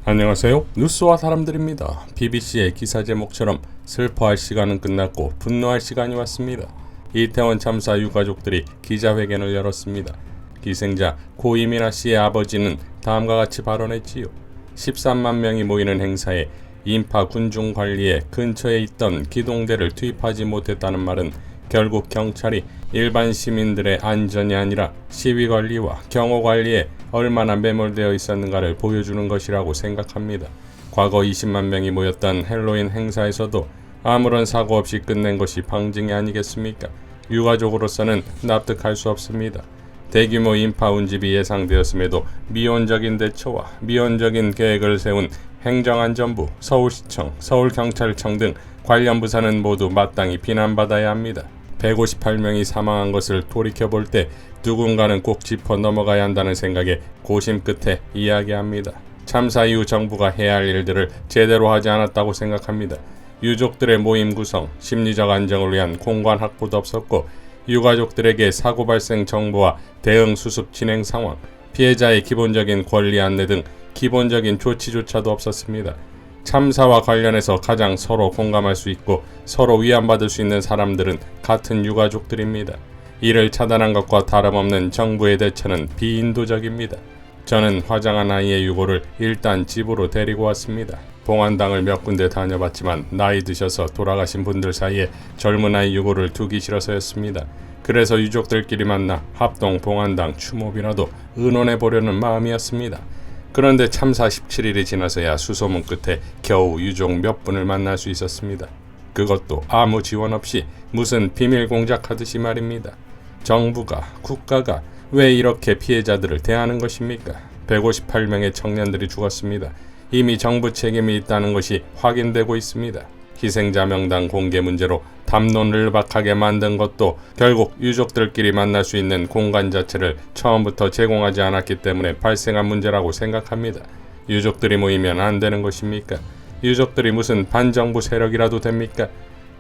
안녕하세요. 뉴스와 사람들입니다. BBC의 기사 제목처럼 슬퍼할 시간은 끝났고 분노할 시간이 왔습니다. 이태원 참사 유가족들이 기자회견을 열었습니다. 기생자 고 이민아 씨의 아버지는 다음과 같이 발언했지요. 13만 명이 모이는 행사에 인파 군중 관리에 근처에 있던 기동대를 투입하지 못했다는 말은 결국 경찰이 일반 시민들의 안전이 아니라 시위 관리와 경호 관리에 얼마나 매몰되어 있었는가를 보여주는 것이라고 생각합니다. 과거 20만 명이 모였던 헬로윈 행사에서도 아무런 사고 없이 끝낸 것이 방증이 아니겠습니까? 유가족으로서는 납득할 수 없습니다. 대규모 인파 운집이 예상되었음에도 미온적인 대처와 미온적인 계획을 세운 행정안전부, 서울시청, 서울경찰청 등 관련 부서는 모두 마땅히 비난받아야 합니다. 158명이 사망한 것을 돌이켜볼 때 누군가는 꼭 짚어 넘어가야 한다는 생각에 고심 끝에 이야기합니다. 참사 이후 정부가 해야 할 일들을 제대로 하지 않았다고 생각합니다. 유족들의 모임 구성, 심리적 안정을 위한 공간 확보도 없었고 유가족들에게 사고 발생 정보와 대응 수습 진행 상황, 피해자의 기본적인 권리 안내 등 기본적인 조치조차도 없었습니다. 참사와 관련해서 가장 서로 공감할 수 있고 서로 위안받을 수 있는 사람들은 같은 유가족들입니다. 이를 차단한 것과 다름없는 정부의 대처는 비인도적입니다. 저는 화장한 아이의 유고를 일단 집으로 데리고 왔습니다. 봉안당을 몇 군데 다녀봤지만 나이 드셔서 돌아가신 분들 사이에 젊은 아이 유고를 두기 싫어서였습니다. 그래서 유족들끼리 만나 합동 봉안당 추모비라도 의논해보려는 마음이었습니다. 그런데 참사 17일이 지나서야 수소문 끝에 겨우 유족 몇 분을 만날 수 있었습니다. 그것도 아무 지원 없이 무슨 비밀 공작하듯이 말입니다. 정부가, 국가가 왜 이렇게 피해자들을 대하는 것입니까? 158명의 청년들이 죽었습니다. 이미 정부 책임이 있다는 것이 확인되고 있습니다. 희생자 명단 공개 문제로 담론을 박하게 만든 것도 결국 유족들끼리 만날 수 있는 공간 자체를 처음부터 제공하지 않았기 때문에 발생한 문제라고 생각합니다. 유족들이 모이면 안 되는 것입니까? 유족들이 무슨 반정부 세력이라도 됩니까?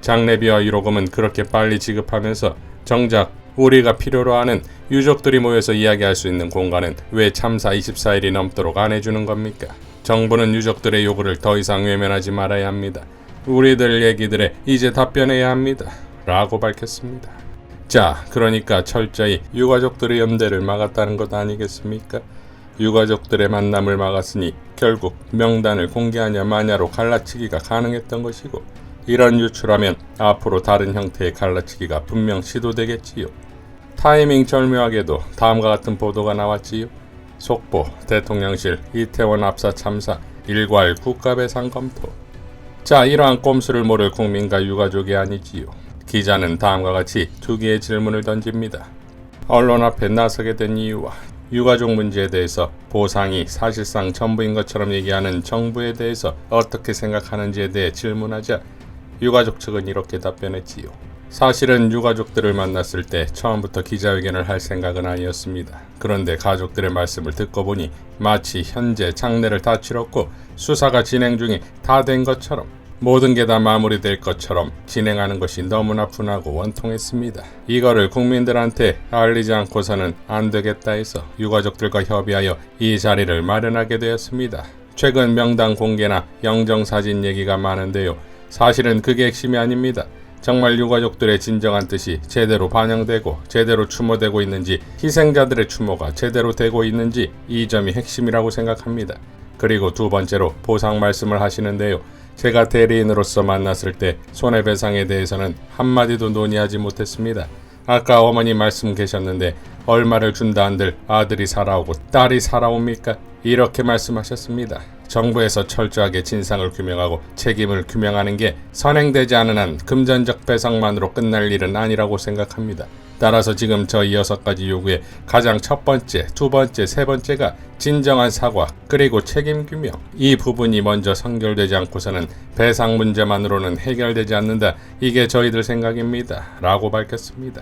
장례비와 위로금은 그렇게 빨리 지급하면서 정작 우리가 필요로 하는 유족들이 모여서 이야기할 수 있는 공간은 왜 참사 24일이 넘도록 안 해주는 겁니까? 정부는 유족들의 요구를 더 이상 외면하지 말아야 합니다. 우리들 얘기들에 이제 답변해야 합니다. 라고 밝혔습니다. 자, 그러니까 철저히 유가족들의 연대를 막았다는 것 아니겠습니까? 유가족들의 만남을 막았으니 결국 명단을 공개하냐 마냐로 갈라치기가 가능했던 것이고 이런 유출하면 앞으로 다른 형태의 갈라치기가 분명 시도되겠지요. 타이밍 절묘하게도 다음과 같은 보도가 나왔지요. 속보, 대통령실, 이태원 압사 참사, 일괄 국가배상 검토. 자, 이러한 꼼수를 모를 국민과 유가족이 아니지요. 기자는 다음과 같이 두 개의 질문을 던집니다. 언론 앞에 나서게 된 이유와 유가족 문제에 대해서 보상이 사실상 전부인 것처럼 얘기하는 정부에 대해서 어떻게 생각하는지에 대해 질문하자 유가족 측은 이렇게 답변했지요. 사실은 유가족들을 만났을 때 처음부터 기자회견을 할 생각은 아니었습니다. 그런데 가족들의 말씀을 듣고 보니 마치 현재 장례를 다 치렀고 수사가 진행 중이 다 된 것처럼 모든 게 다 마무리될 것처럼 진행하는 것이 너무나 분하고 원통했습니다. 이거를 국민들한테 알리지 않고서는 안 되겠다 해서 유가족들과 협의하여 이 자리를 마련하게 되었습니다. 최근 명단 공개나 영정사진 얘기가 많은데요. 사실은 그게 핵심이 아닙니다. 정말 유가족들의 진정한 뜻이 제대로 반영되고 제대로 추모되고 있는지 희생자들의 추모가 제대로 되고 있는지 이 점이 핵심이라고 생각합니다. 그리고 두 번째로 보상 말씀을 하시는데요. 제가 대리인으로서 만났을 때 손해배상에 대해서는 한마디도 논의하지 못했습니다. 아까 어머니 말씀 계셨는데 얼마를 준다 한들 아들이 살아오고 딸이 살아옵니까? 이렇게 말씀하셨습니다. 정부에서 철저하게 진상을 규명하고 책임을 규명하는 게 선행되지 않은 한 금전적 배상만으로 끝날 일은 아니라고 생각합니다. 따라서 지금 저 6가지 요구의 가장 첫 번째, 두 번째, 세 번째가 진정한 사과 그리고 책임 규명. 이 부분이 먼저 선결되지 않고서는 배상 문제만으로는 해결되지 않는다. 이게 저희들 생각입니다. 라고 밝혔습니다.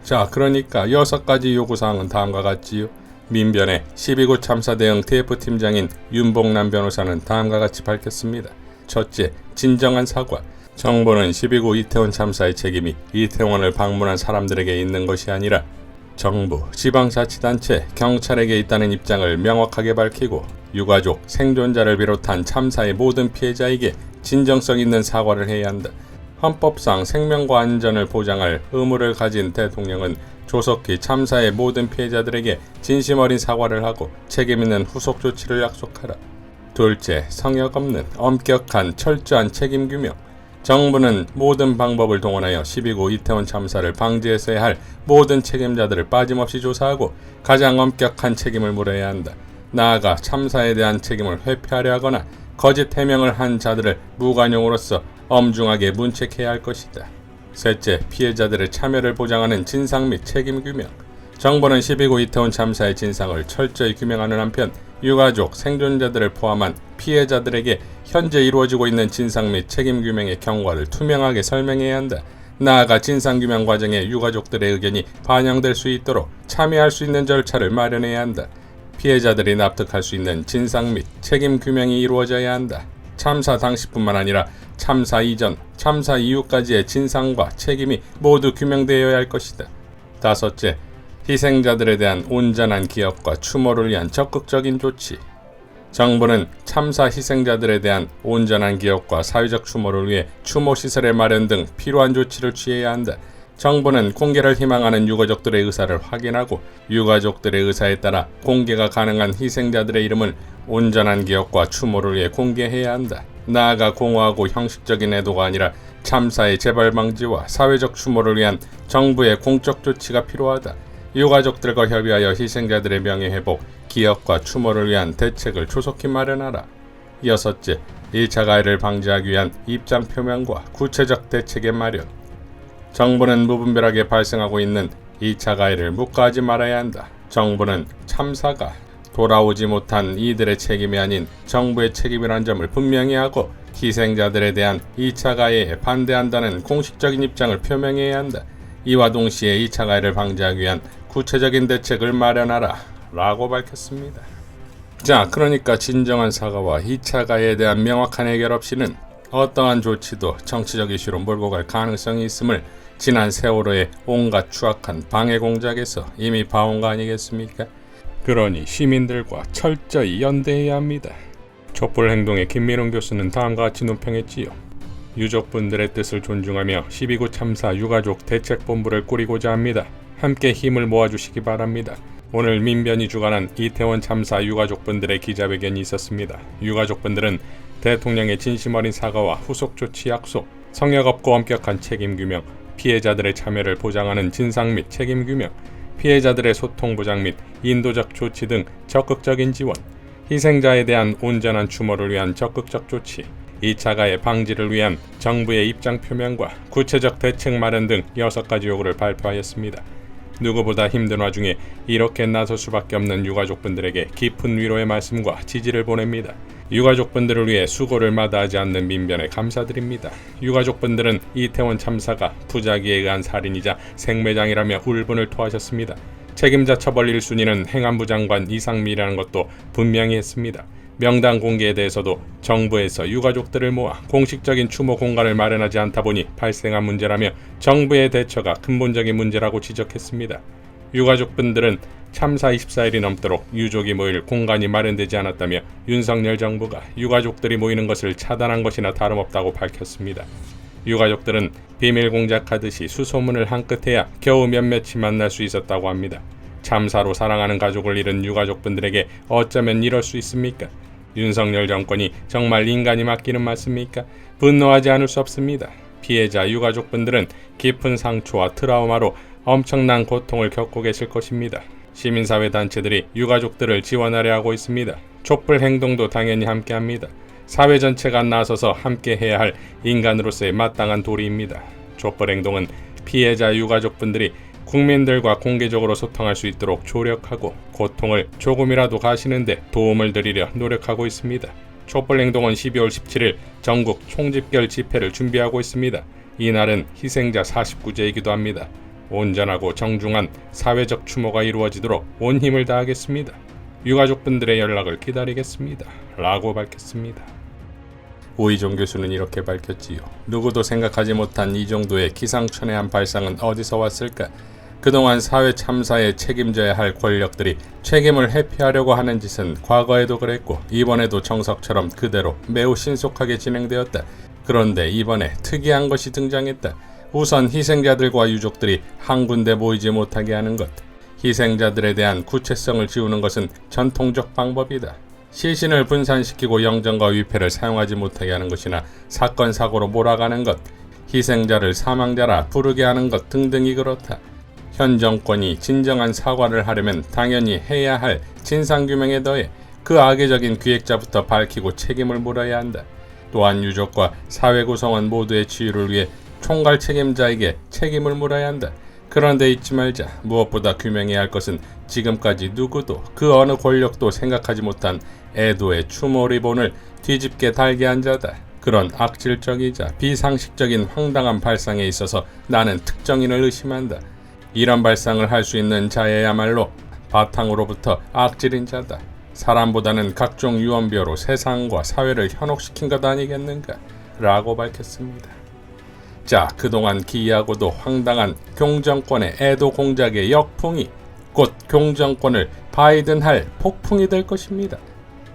자, 그러니까 6가지 요구사항은 다음과 같지요. 민변의 12구 참사 대응 TF팀장인 윤봉남 변호사는 다음과 같이 밝혔습니다. 첫째, 진정한 사과. 정부는 12구 이태원 참사의 책임이 이태원을 방문한 사람들에게 있는 것이 아니라 정부, 지방자치단체, 경찰에게 있다는 입장을 명확하게 밝히고 유가족, 생존자를 비롯한 참사의 모든 피해자에게 진정성 있는 사과를 해야 한다. 헌법상 생명과 안전을 보장할 의무를 가진 대통령은 조속히 참사의 모든 피해자들에게 진심 어린 사과를 하고 책임 있는 후속 조치를 약속하라. 둘째, 성역 없는 엄격한 철저한 책임 규명. 정부는 모든 방법을 동원하여 12구 이태원 참사를 방지했어야 할 모든 책임자들을 빠짐없이 조사하고 가장 엄격한 책임을 물어야 한다. 나아가 참사에 대한 책임을 회피하려 하거나 거짓 해명을 한 자들을 무관용으로서 엄중하게 문책해야 할 것이다. 셋째, 피해자들의 참여를 보장하는 진상 및 책임 규명. 정부는 12구 이태원 참사의 진상을 철저히 규명하는 한편 유가족, 생존자들을 포함한 피해자들에게 현재 이루어지고 있는 진상 및 책임 규명의 경과를 투명하게 설명해야 한다. 나아가 진상 규명 과정에 유가족들의 의견이 반영될 수 있도록 참여할 수 있는 절차를 마련해야 한다. 피해자들이 납득할 수 있는 진상 및 책임 규명이 이루어져야 한다. 참사 당시뿐만 아니라 참사 이전, 참사 이후까지의 진상과 책임이 모두 규명되어야 할 것이다. 다섯째, 희생자들에 대한 온전한 기억과 추모를 위한 적극적인 조치. 정부는 참사 희생자들에 대한 온전한 기억과 사회적 추모를 위해 추모시설의 마련 등 필요한 조치를 취해야 한다. 정부는 공개를 희망하는 유가족들의 의사를 확인하고 유가족들의 의사에 따라 공개가 가능한 희생자들의 이름을 온전한 기억과 추모를 위해 공개해야 한다. 나아가 공허하고 형식적인 애도가 아니라 참사의 재발 방지와 사회적 추모를 위한 정부의 공적 조치가 필요하다. 유가족들과 협의하여 희생자들의 명예회복, 기억과 추모를 위한 대책을 조속히 마련하라. 여섯째, 1차 가해를 방지하기 위한 입장 표명과 구체적 대책의 마련. 정부는 무분별하게 발생하고 있는 2차 가해를 묵과하지 말아야 한다. 정부는 참사가 돌아오지 못한 이들의 책임이 아닌 정부의 책임이라는 점을 분명히 하고 희생자들에 대한 2차 가해에 반대한다는 공식적인 입장을 표명해야 한다. 이와 동시에 2차 가해를 방지하기 위한 구체적인 대책을 마련하라 라고 밝혔습니다. 자, 그러니까 진정한 사과와 2차 가해에 대한 명확한 해결 없이는 어떠한 조치도 정치적 이슈로 몰고 갈 가능성이 있음을 지난 세월호의 온갖 추악한 방해 공작에서 이미 봐온 거 아니겠습니까? 그러니 시민들과 철저히 연대해야 합니다. 촛불 행동의 김민웅 교수는 다음과 같이 논평했지요. 유족분들의 뜻을 존중하며 12구 참사 유가족 대책본부를 꾸리고자 합니다. 함께 힘을 모아주시기 바랍니다. 오늘 민변이 주관한 이태원 참사 유가족분들의 기자회견이 있었습니다. 유가족분들은 대통령의 진심 어린 사과와 후속 조치 약속, 성역 없고 엄격한 책임 규명, 피해자들의 참여를 보장하는 진상 및 책임 규명, 피해자들의 소통 보장 및 인도적 조치 등 적극적인 지원, 희생자에 대한 온전한 추모를 위한 적극적 조치, 2차 가해 방지를 위한 정부의 입장 표명과 구체적 대책 마련 등 6가지 요구를 발표하였습니다. 누구보다 힘든 와중에 이렇게 나설 수밖에 없는 유가족분들에게 깊은 위로의 말씀과 지지를 보냅니다. 유가족분들을 위해 수고를 마다하지 않는 민변에 감사드립니다. 유가족분들은 이태원 참사가 부작위에 의한 살인이자 생매장이라며 울분을 토하셨습니다. 책임자 처벌 1순위는 행안부 장관 이상미라는 것도 분명히 했습니다. 명단 공개에 대해서도 정부에서 유가족들을 모아 공식적인 추모 공간을 마련하지 않다 보니 발생한 문제라며 정부의 대처가 근본적인 문제라고 지적했습니다. 유가족분들은 참사 24일이 넘도록 유족이 모일 공간이 마련되지 않았다며 윤석열 정부가 유가족들이 모이는 것을 차단한 것이나 다름없다고 밝혔습니다. 유가족들은 비밀 공작하듯이 수소문을 한 끝에야 겨우 몇몇이 만날 수 있었다고 합니다. 참사로 사랑하는 가족을 잃은 유가족분들에게 어쩌면 이럴 수 있습니까? 윤석열 정권이 정말 인간이 맡기는 맞습니까? 분노하지 않을 수 없습니다. 피해자 유가족분들은 깊은 상처와 트라우마로 엄청난 고통을 겪고 계실 것입니다. 시민사회 단체들이 유가족들을 지원하려 하고 있습니다. 촛불 행동도 당연히 함께합니다. 사회 전체가 나서서 함께해야 할 인간으로서의 마땅한 도리입니다. 촛불 행동은 피해자 유가족분들이 국민들과 공개적으로 소통할 수 있도록 조력하고 고통을 조금이라도 가시는데 도움을 드리려 노력하고 있습니다. 촛불 행동은 12월 17일 전국 총집결 집회를 준비하고 있습니다. 이날은 희생자 49제이기도 합니다. 온전하고 정중한 사회적 추모가 이루어지도록 온 힘을 다하겠습니다. 유가족분들의 연락을 기다리겠습니다. 라고 밝혔습니다. 오희정 교수는 이렇게 밝혔지요. 누구도 생각하지 못한 이 정도의 기상천외한 발상은 어디서 왔을까? 그동안 사회 참사에 책임져야 할 권력들이 책임을 회피하려고 하는 짓은 과거에도 그랬고 이번에도 정석처럼 그대로 매우 신속하게 진행되었다. 그런데 이번에 특이한 것이 등장했다. 우선 희생자들과 유족들이 한 군데 모이지 못하게 하는 것. 희생자들에 대한 구체성을 지우는 것은 전통적 방법이다. 시신을 분산시키고 영정과 위패를 사용하지 못하게 하는 것이나 사건 사고로 몰아가는 것, 희생자를 사망자라 부르게 하는 것 등등이 그렇다. 현 정권이 진정한 사과를 하려면 당연히 해야 할 진상규명에 더해 그 악의적인 기획자부터 밝히고 책임을 물어야 한다. 또한 유족과 사회 구성원 모두의 치유를 위해 총괄 책임자에게 책임을 물어야 한다. 그런데 잊지 말자. 무엇보다 규명해야 할 것은 지금까지 누구도 그 어느 권력도 생각하지 못한 애도의 추모 리본을 뒤집게 달게 한 자다. 그런 악질적이자 비상식적인 황당한 발상에 있어서 나는 특정인을 의심한다. 이런 발상을 할 수 있는 자야말로 바탕으로부터 악질인 자다. 사람보다는 각종 유언비어로 세상과 사회를 현혹시킨 것 아니겠는가? 라고 밝혔습니다. 자, 그동안 기이하고도 황당한 공정권의 애도 공작의 역풍이 곧 공정권을 바이든할 폭풍이 될 것입니다.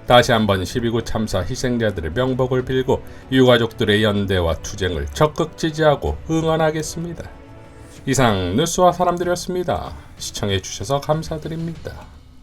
다시 한번 12.9 참사 희생자들의 명복을 빌고 유가족들의 연대와 투쟁을 적극 지지하고 응원하겠습니다. 이상 뉴스와 사람들이었습니다. 시청해주셔서 감사드립니다.